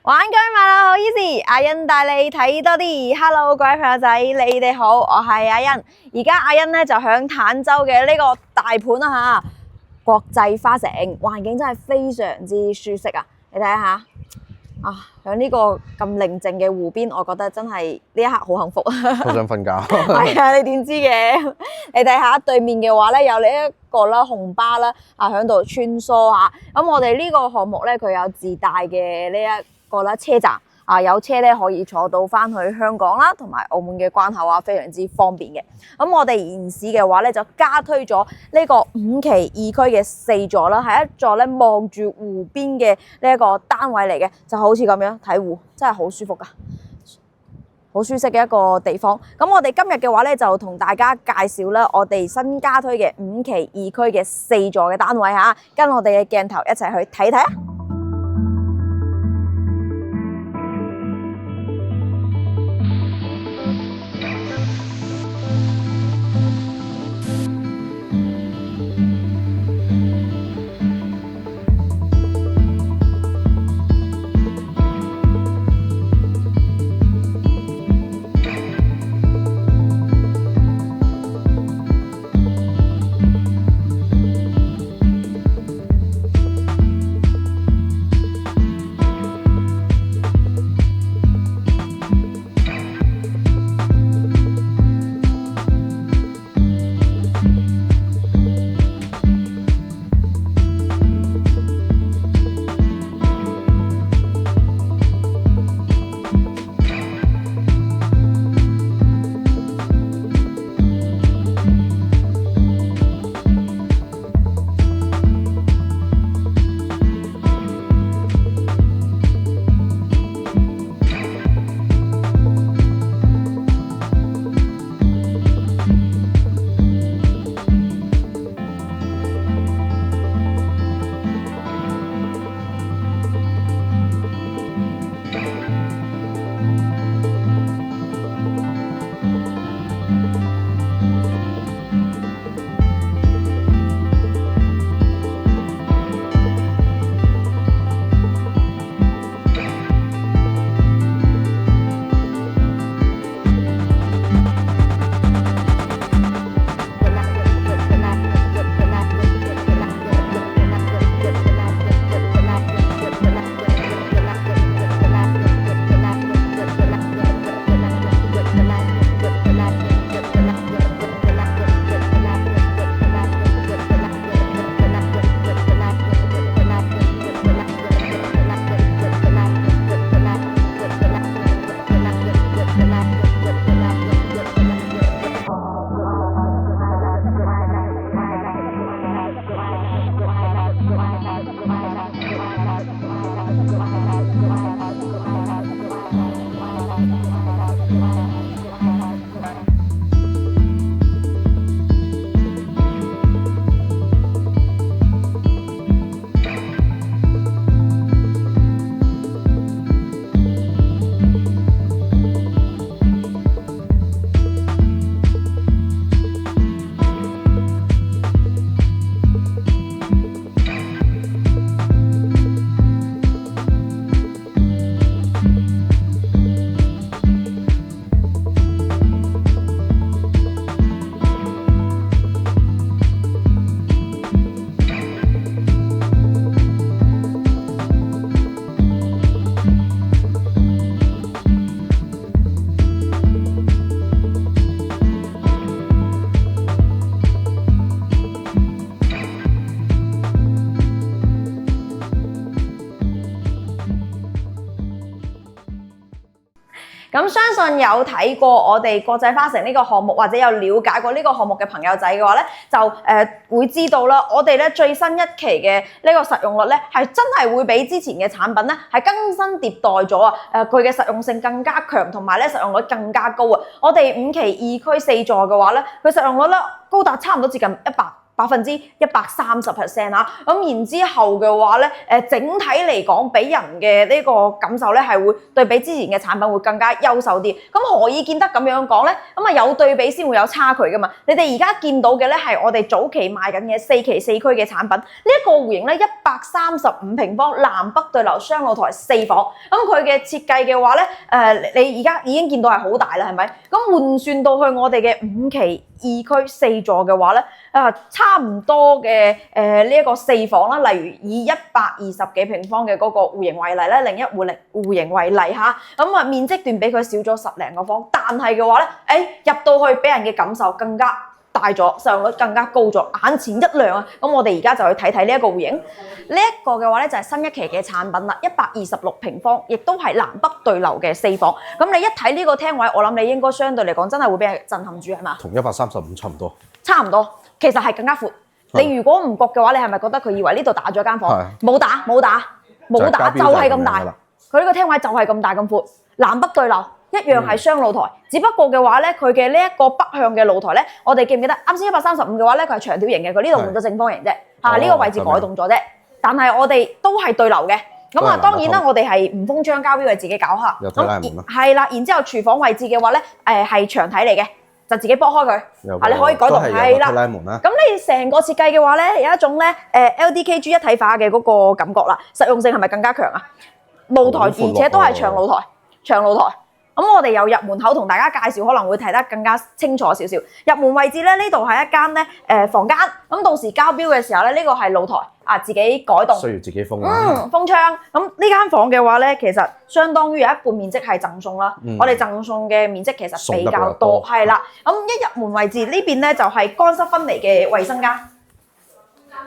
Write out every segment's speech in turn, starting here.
玩居馬啦，好意思，阿欣帶你睇多啲。Hello， 各位朋友仔，你哋好，我係阿欣。而家阿欣咧就響坦洲嘅呢個大盤啦吓，國際花城，環境真係非常之舒適啊！你睇下啊，響呢個咁寧靜嘅湖邊，我覺得真係呢一刻好幸福啊！好想瞓覺。係啊，你點知嘅？你睇下對面嘅話咧，有呢一個啦紅巴啦啊，響度穿梭啊。咁我哋呢個項目咧，佢有自帶嘅呢一個啦車站啊，有車咧可以坐到翻去香港啦，同埋澳門嘅關口啊，非常之方便嘅。咁我哋現市嘅話咧，就加推咗呢個5期2區嘅4座啦，係一座咧望住湖邊嘅呢一個單位嚟嘅，就好似咁樣睇湖，真係好舒服噶，好舒適嘅一個地方。咁我哋今日嘅話咧，就同大家介紹啦，我哋新加推嘅5期2區嘅4座嘅單位嚇，跟我哋嘅鏡頭一齊去睇睇啊！咁相信有睇過我哋國際花城呢個項目，或者有了解過呢個項目嘅朋友仔嘅話咧，就會知道啦。我哋咧最新一期嘅呢個實用率咧，係真係會比之前嘅產品咧係更新迭代咗啊！佢嘅實用性更加強，同埋咧實用率更加高啊！我哋5期2區4座嘅話咧，佢實用率咧高達差唔多接近130% 啊！咁然之後嘅話咧，整體嚟講，俾人嘅呢個感受咧係會對比之前嘅產品會更加優秀啲。咁何以見得咁樣講咧？咁啊有對比先會有差距噶嘛。你哋而家見到嘅咧係我哋早期賣緊嘅4期4區嘅產品。呢一個戶型咧135平方，南北對流雙露台4房。咁佢嘅設計嘅話咧，你而家已經見到係好大啦，係咪？咁換算到去我哋嘅5期2區4座嘅話咧，差唔多嘅呢一個4房啦，例如以120幾平方嘅嗰個戶型為例咧，另一戶型為例嚇，咁啊面積段比佢少咗10零個房，但係嘅話咧，入到去俾人嘅感受更加大咗，使用率更加高咗，眼前一亮啊！咁我哋而家就去睇睇呢一個戶型，呢一個嘅話咧就係新一期嘅產品啦，126平方，亦都係南北對流嘅4房。咁你一睇呢個廳位，我諗你應該相對嚟講真係會俾人震撼住係嘛？同135差唔多。差唔多，其實係更加闊。你如果唔覺嘅話，你係咪覺得佢以為呢度打咗間房？冇打，就係咁大。佢呢個廳位就係咁大咁闊，南北對流。一樣係雙露台，只不過嘅話咧，佢嘅呢一個北向嘅露台咧，我哋記唔記得啱先135嘅話咧，佢係長條形嘅，佢呢度換咗正方形啫，呢個位置改動咗啫。但係我哋都係對流嘅，咁啊當然啦，我哋係唔封窗膠標係自己搞下。有推拉門啦。係啦，然之後廚房位置嘅話咧，係長體嚟嘅，就自己剝開佢，你可以改動。係啦。推拉門啦。咁你成個設計嘅話咧，有一種咧LDKG 一體化嘅嗰個感覺啦，實用性係咪更加強啊？露台而且都係長露台。咁我哋由入門口同大家介紹，可能會睇得更加清楚少少。入門位置咧，呢度係一間咧房間。咁到時交標嘅時候咧，呢個係露台自己改動。需要自己封封窗。咁呢間房嘅話咧，其實相當於有一半面積係贈送啦。我哋贈送嘅面積其實比較多，係啦。咁一入門位置呢邊咧就係乾濕分離嘅衛生間。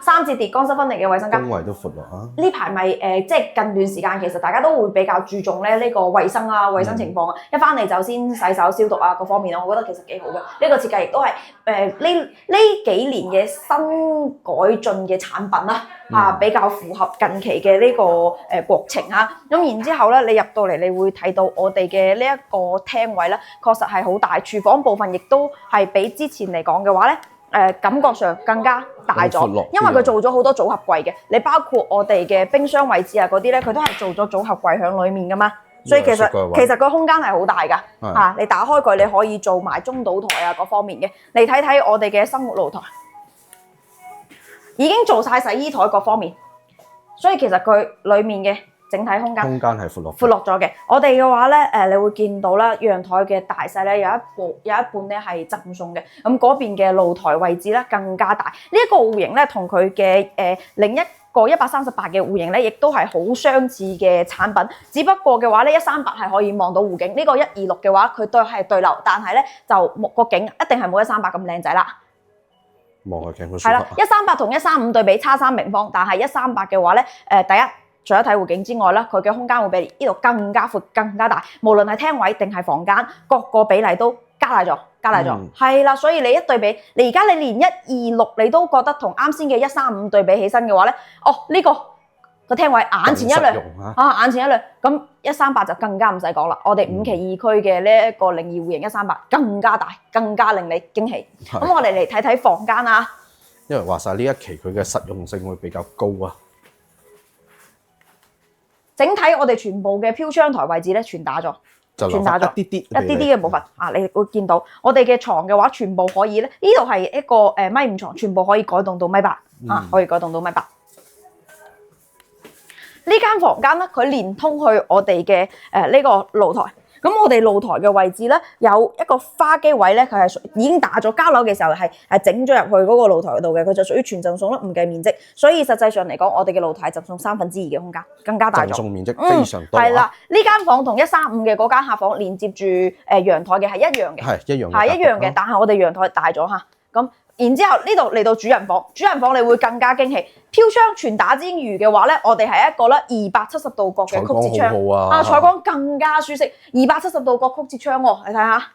3節疊乾濕分離嘅衛生間，工位都闊落啊！呢排咪即係近段時間，其實大家都會比較注重咧呢個衛生啊、衛生情況啊。一翻嚟就先洗手消毒啊，各方面啊，我覺得其實幾好嘅。呢個設計亦都係呢幾年嘅新改進嘅產品啦，比較符合近期嘅呢個國情啊。咁然之後咧，你入到嚟，你會睇到我哋嘅呢一個廳位咧，確實係好大。廚房部分亦都係比之前嚟講嘅話咧。感覺上更加大咗，因為佢做咗好多組合櫃嘅，你包括我哋嘅冰箱位置啊嗰啲咧，佢都係做咗組合櫃喺裡面噶嘛，所以其實個空間係好大噶，你打開佢你可以做埋中島台啊各方面嘅，你睇睇我哋嘅生活露台，已經做晒洗衣台各方面，所以其實佢裡面嘅整體空間係闊落咗嘅。我哋嘅話咧，你會見到啦，陽台嘅大細咧有一半咧係贈送嘅。咁嗰邊嘅露台位置咧更加大。呢一個戶型咧同佢嘅另一個138嘅戶型咧，亦都係好相似嘅產品。只不過嘅話咧，138係可以望到湖景，呢個126嘅話佢都係對流，但係咧就個景一定係冇138咁靚仔啦。望個景好舒服。係啦，138同135對比差3平方，但係138嘅話咧，第一。除咗睇湖景之外咧，佢嘅空間會比呢度更加闊、更加大。無論係廳位定係房間，各個比例都加大咗。係啦，所以你一對比，你而家你連126你都覺得同啱先嘅135對比起身嘅話咧，呢個廳位眼前一亮眼前一亮。咁138就更加唔使講啦。我哋5期2區嘅呢一個靈異戶型138更加大，更加令你驚喜。咁我哋嚟睇睇房間啊。因為話晒呢一期佢嘅實用性會比較高啊。整體我哋全部嘅飄窗台位置咧全打咗，一啲嘅部分你會見到我哋嘅床嘅話，全部可以咧，呢度係一個1.5米床，全部可以改動到1.8米可以改動到1.8米。呢間房間咧，佢連通去我哋嘅呢個露台。咁我哋露台嘅位置咧，有一個花基位咧，佢係已經打咗交樓嘅時候係整咗入去嗰個露台度嘅，佢就屬於全贈送啦，唔計面積。所以實際上嚟講，我哋嘅露台係贈送2/3嘅空間，更加大咗。贈送面積非常多。係啦，呢間房同135嘅嗰間客房連接住陽台嘅係一樣嘅，係一樣嘅，但係我哋陽台大咗嚇。咁然之後呢度嚟到主人房，主人房你會更加驚喜。飄窗全打之餘嘅話咧，我哋係一個咧270度角嘅曲折窗，採光更加舒適。270度角曲折窗喎，你睇下。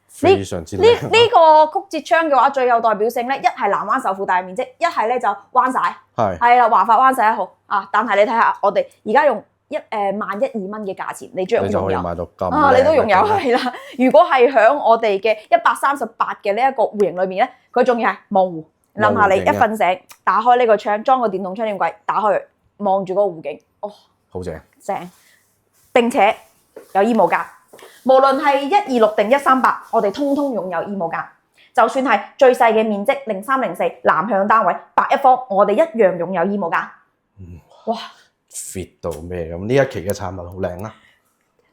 非常之靚。呢個曲折窗嘅話，最有代表性咧，一係南灣首付大面積，一係咧就灣晒。係啦，華發灣11號啊！但係你睇下，我哋而家用112蚊嘅價錢，你將擁有你都擁有係啦。如果係響我哋嘅138嘅呢一個戶型裏面咧，佢仲要係望湖，諗下你一瞓醒，打開呢個窗，裝個電動窗簾櫃，打開佢，望住嗰個湖景，哦，好正。正，並且有衣帽架，無論係126定138，我哋通通擁有衣帽架。就算係最細嘅面積0304南向單位白一方，我哋一樣擁有衣帽架。哇 fit 到咩咁？呢一期嘅產品好靚啊！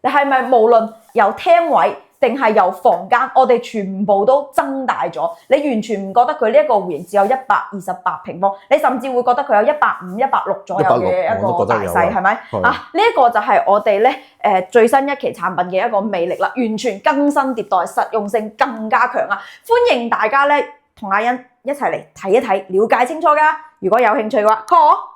你係咪無論由廳位定係由房間，我哋全部都增大咗？你完全唔覺得佢呢一個戶型只有128平方，你甚至會覺得佢有150、160左右嘅一個大細，係咪？啊，呢一個就係我哋咧最新一期產品嘅一個魅力啦，完全更新迭代，實用性更加強啊！歡迎大家咧同阿欣一齊嚟睇一睇，了解清楚㗎。如果有興趣嘅話，call我。